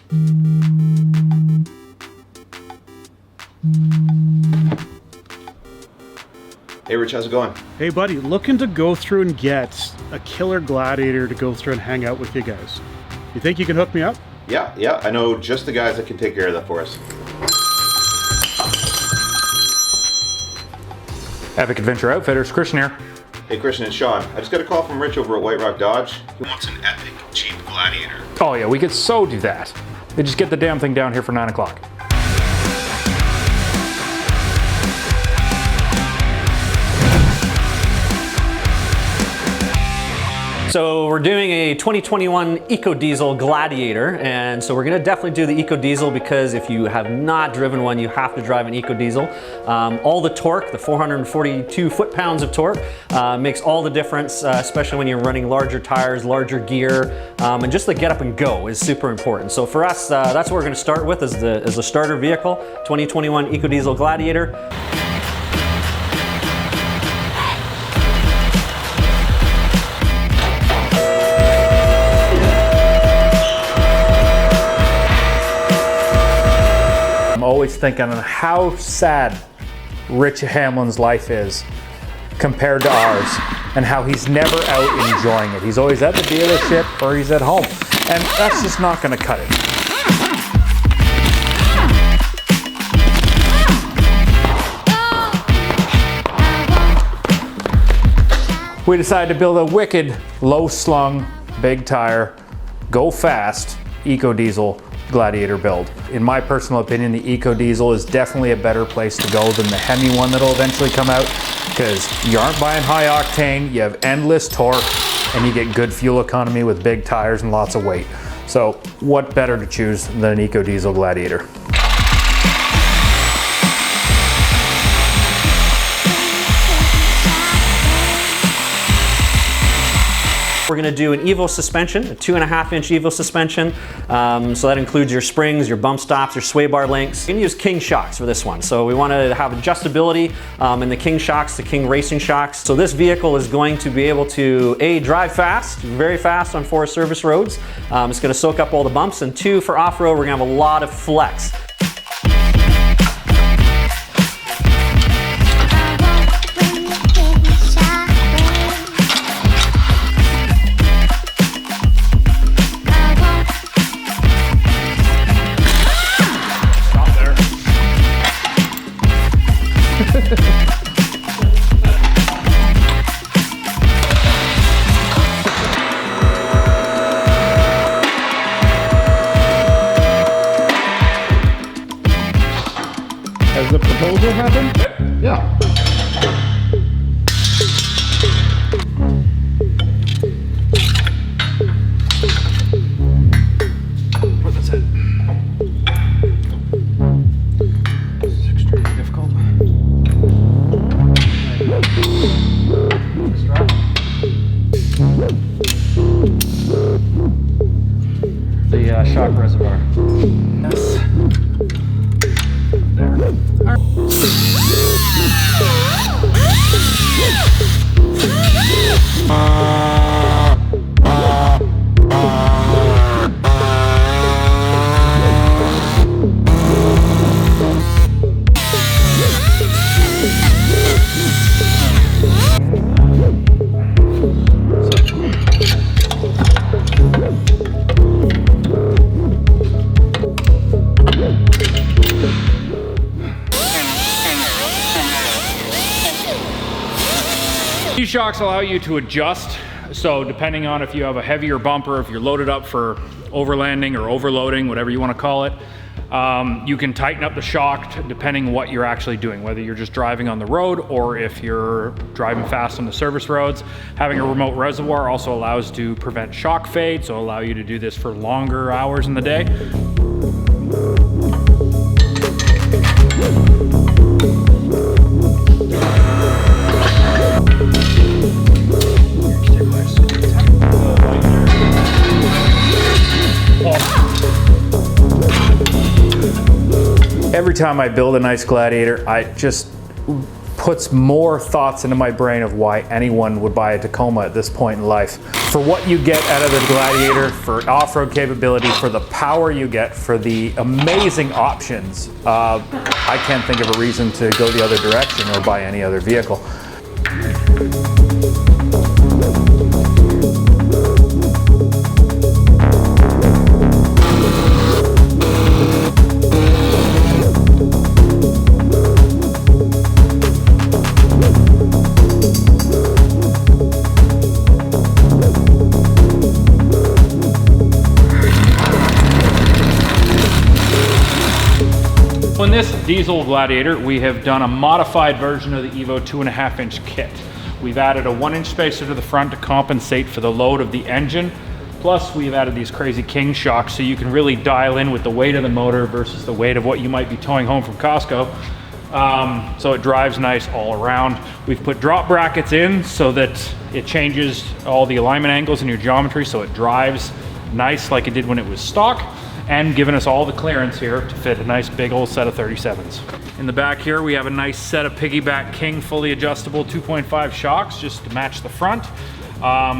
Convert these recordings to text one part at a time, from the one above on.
Hey Rich, how's it going? Hey buddy, looking to go through and get a killer Gladiator to go through and hang out with you guys. You think you can hook me up? Yeah, I know just the guys that can take care of that for us. Epic Adventure Outfitters, Christian here. Hey Christian, it's Sean. I just got a call from Rich over at White Rock Dodge. He wants an epic, cheap Gladiator. Oh yeah, we could so do that. They just get the damn thing down here for 9 o'clock. So we're doing a 2021 EcoDiesel Gladiator, and so we're gonna definitely do the EcoDiesel because if you have not driven one, you have to drive an EcoDiesel. All the torque, the 442 foot-pounds of torque, makes all the difference, especially when you're running larger tires, larger gear, and just the get up and go is super important. So for us, that's what we're gonna start with as the starter vehicle, 2021 EcoDiesel Gladiator. Always thinking on how sad Rich Hamlin's life is compared to ours and how he's never out enjoying it. He's always at the dealership or he's at home, and that's just not going to cut it. We decided to build a wicked, low-slung, big tire, go fast EcoDiesel Gladiator build. In my personal opinion, the EcoDiesel is definitely a better place to go than the Hemi one that'll eventually come out, because you aren't buying high octane, you have endless torque, and you get good fuel economy with big tires and lots of weight. So what better to choose than an EcoDiesel Gladiator? We're gonna do an Evo suspension, a 2.5-inch Evo suspension. So that includes your springs, your bump stops, your sway bar links. We're gonna use King shocks for this one. So we wanted to have adjustability in the King shocks, the King racing shocks. So this vehicle is going to be able to, A, drive fast, very fast on forest service roads. It's gonna soak up all the bumps. And 2, for off-road, we're gonna have a lot of flex. Has the proposal happened? Yeah. Where that's at? This is extremely difficult. The shock reservoir. Yes. These shocks allow you to adjust, so depending on if you have a heavier bumper, if you're loaded up for overlanding or overloading, whatever you want to call it, you can tighten up the shock depending what you're actually doing, whether you're just driving on the road or if you're driving fast on the service roads. Having a remote reservoir also allows to prevent shock fade, so allow you to do this for longer hours in the day. Every time I build a nice Gladiator, I just puts more thoughts into my brain of why anyone would buy a Tacoma at this point in life. For what you get out of the Gladiator, for off-road capability, for the power you get, for the amazing options, I can't think of a reason to go the other direction or buy any other vehicle. In this diesel Gladiator, we have done a modified version of the Evo 2.5-inch kit. We've added a 1-inch spacer to the front to compensate for the load of the engine. Plus, we've added these crazy king shocks so you can really dial in with the weight of the motor versus the weight of what you might be towing home from Costco. So it drives nice all around. We've put drop brackets in so that it changes all the alignment angles in your geometry so it drives nice like it did when it was stock, and giving us all the clearance here to fit a nice big old set of 37s. In the back here, we have a nice set of Piggyback King fully adjustable 2.5 shocks just to match the front.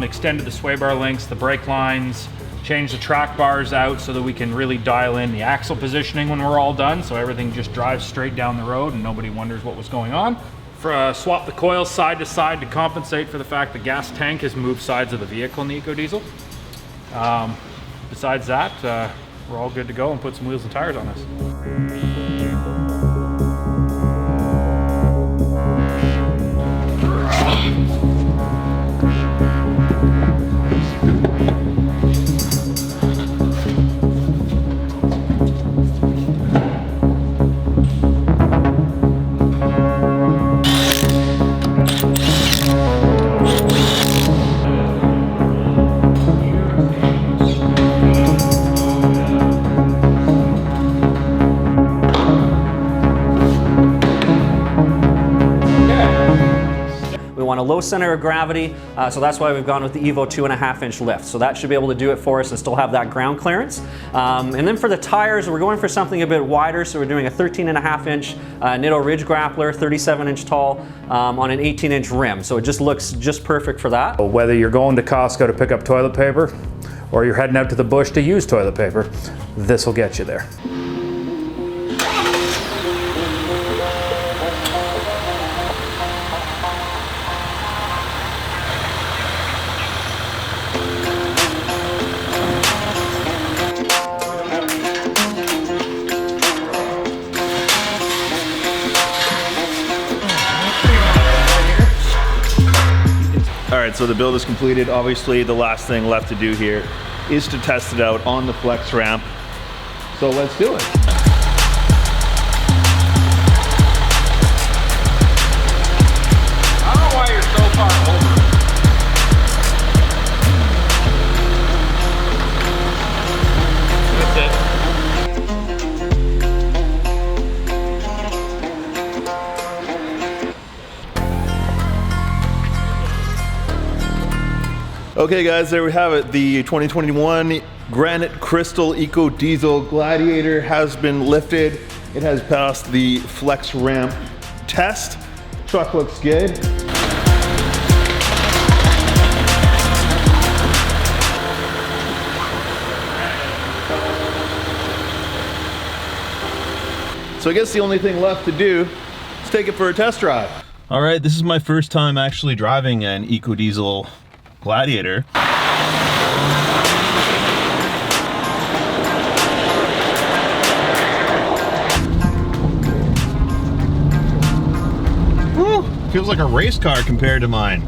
Extended the sway bar links, the brake lines, changed the track bars out so that we can really dial in the axle positioning when we're all done, so everything just drives straight down the road and nobody wonders what was going on. Swap the coils side to side to compensate for the fact the gas tank has moved sides of the vehicle in the EcoDiesel. Besides that, we're all good to go and put some wheels and tires on us. We want a low center of gravity, so that's why we've gone with the Evo 2.5-inch lift. So that should be able to do it for us and still have that ground clearance. And then for the tires, we're going for something a bit wider, so we're doing a 13.5-inch Nitto Ridge Grappler, 37-inch tall, on an 18-inch rim. So it just looks just perfect for that. Whether you're going to Costco to pick up toilet paper or you're heading out to the bush to use toilet paper, this will get you there. All right, so the build is completed. Obviously, the last thing left to do here is to test it out on the flex ramp. So let's do it. I don't know why you're so far over. That's it. Okay guys, there we have it. The 2021 Granite Crystal EcoDiesel Gladiator has been lifted. It has passed the flex ramp test. Truck looks good. So I guess the only thing left to do is take it for a test drive. All right, this is my first time actually driving an EcoDiesel Gladiator. Woo, feels like a race car compared to mine.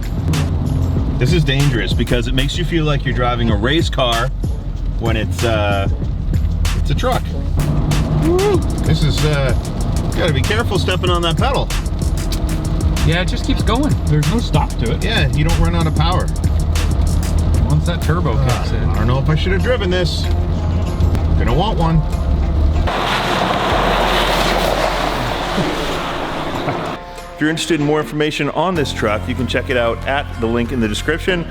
This is dangerous because it makes you feel like you're driving a race car when it's a truck. Woo, this is, you gotta be careful stepping on that pedal. Yeah, it just keeps going. There's no stop to it. Yeah, you don't run out of power. Once that turbo kicks in. I don't know if I should have driven this. Gonna want one. If you're interested in more information on this truck, you can check it out at the link in the description.